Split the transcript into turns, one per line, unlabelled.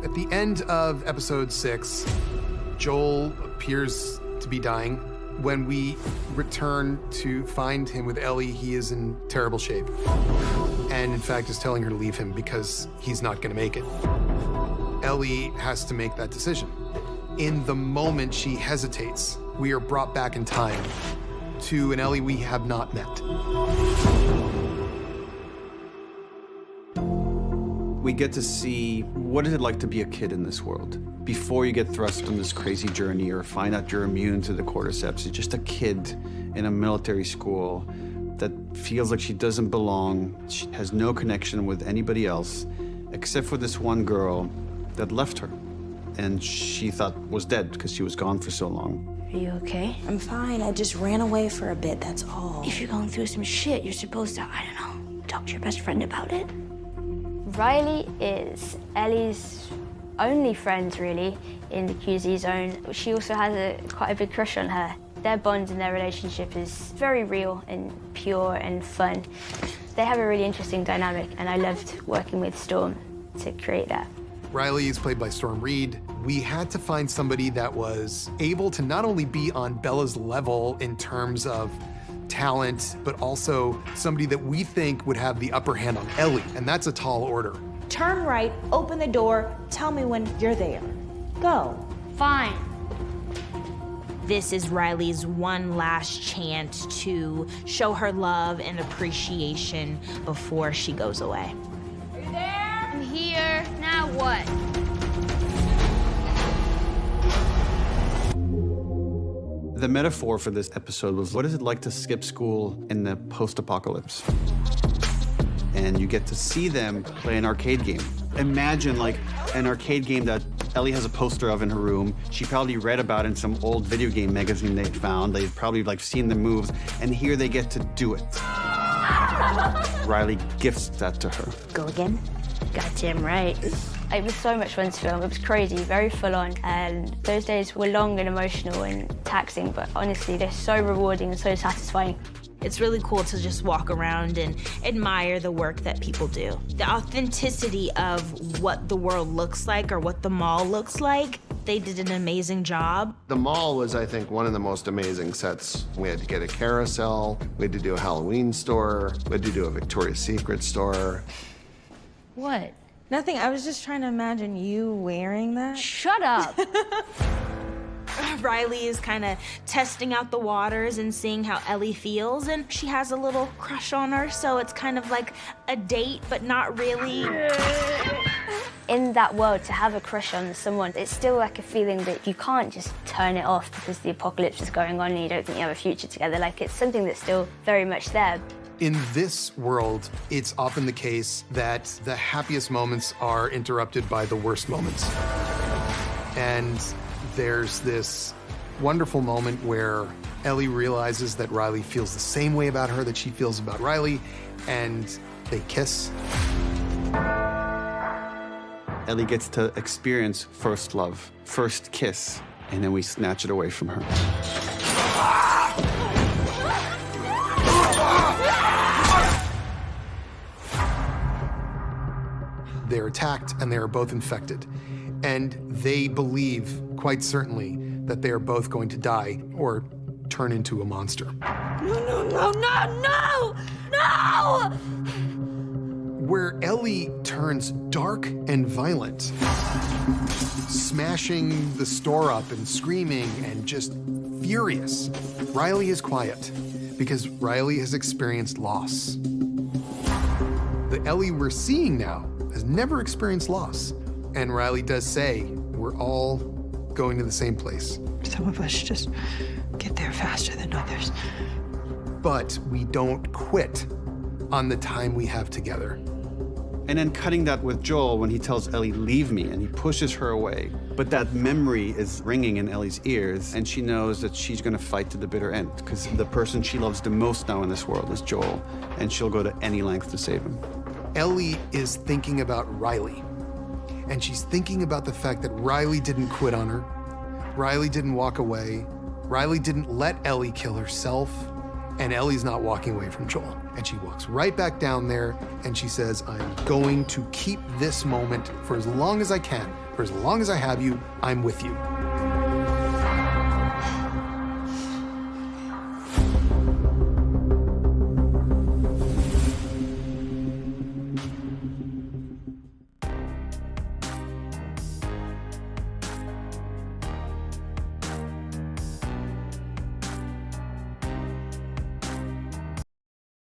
At the end of episode 6, Joel appears to be dying. When we return to find him with Ellie, he is in terrible shape. And in fact is telling her to leave him because he's not gonna make it. Ellie has to make that decision. In the moment she hesitates, we are brought back in time to an Ellie we have not met.
We get to see what is it like to be a kid in this world. Before you get thrust on this crazy journey or find out you're immune to the cordyceps, you're just a kid in a military school that feels like she doesn't belong. She has no connection with anybody else, except for this one girl that left her. And she thought was dead because she was gone for so long.
Are you okay?
I'm fine. I just ran away for a bit, that's all.
If you're going through some shit, you're supposed to, I don't know, talk to your best friend about it.
Riley is Ellie's only friend, really, in the QZ zone. She also has quite a big crush on her. Their bond and their relationship is very real and pure and fun. They have a really interesting dynamic, and I loved working with Storm to create that.
Riley is played by Storm Reed. We had to find somebody that was able to not only be on Bella's level in terms of talent, but also somebody that we think would have the upper hand on Ellie, and that's a tall order.
Turn right, open the door, tell me when you're there. Go.
Fine.
This is Riley's one last chance to show her love and appreciation before she goes away.
Are you there? I'm here. Now what?
The metaphor for this episode was, what is it like to skip school in the post-apocalypse? And you get to see them play an arcade game. Imagine like an arcade game that Ellie has a poster of in her room. She probably read about it in some old video game magazine they found. They've probably like seen the moves, and here they get to do it. Riley gifts that to her.
Go again?
Goddamn right. It was so much fun to film. It was crazy, very full on. And those days were long and emotional and taxing, but honestly, they're so rewarding and so satisfying.
It's really cool to just walk around and admire the work that people do. The authenticity of what the world looks like or what the mall looks like, they did an amazing job.
The mall was, I think, one of the most amazing sets. We had to get a carousel, we had to do a Halloween store, we had to do a Victoria's Secret store.
What?
Nothing, I was just trying to imagine you wearing that.
Shut up.
Riley is kind of testing out the waters and seeing how Ellie feels, and she has a little crush on her, so it's kind of like a date, but not really.
In that world, to have a crush on someone, it's still like a feeling that you can't just turn it off because the apocalypse is going on and you don't think you have a future together. Like, it's something that's still very much there.
In this world, it's often the case that the happiest moments are interrupted by the worst moments. And there's this wonderful moment where Ellie realizes that Riley feels the same way about her that she feels about Riley, and they kiss.
Ellie gets to experience first love, first kiss, and then we snatch it away from her.
They're attacked and they are both infected. And they believe, quite certainly, that they are both going to die or turn into a monster.
No!
Where Ellie turns dark and violent, smashing the store up and screaming and just furious, Riley is quiet because Riley has experienced loss. The Ellie we're seeing now has never experienced loss. And Riley does say, we're all going to the same place.
Some of us just get there faster than others.
But we don't quit on the time we have together.
And then cutting that with Joel when he tells Ellie, leave me, and he pushes her away. But that memory is ringing in Ellie's ears, and she knows that she's gonna fight to the bitter end, because the person she loves the most now in this world is Joel, and she'll go to any length to save him.
Ellie is thinking about Riley. And she's thinking about the fact that Riley didn't quit on her. Riley didn't walk away. Riley didn't let Ellie kill herself. And Ellie's not walking away from Joel. And she walks right back down there and she says, I'm going to keep this moment for as long as I can. For as long as I have you, I'm with you.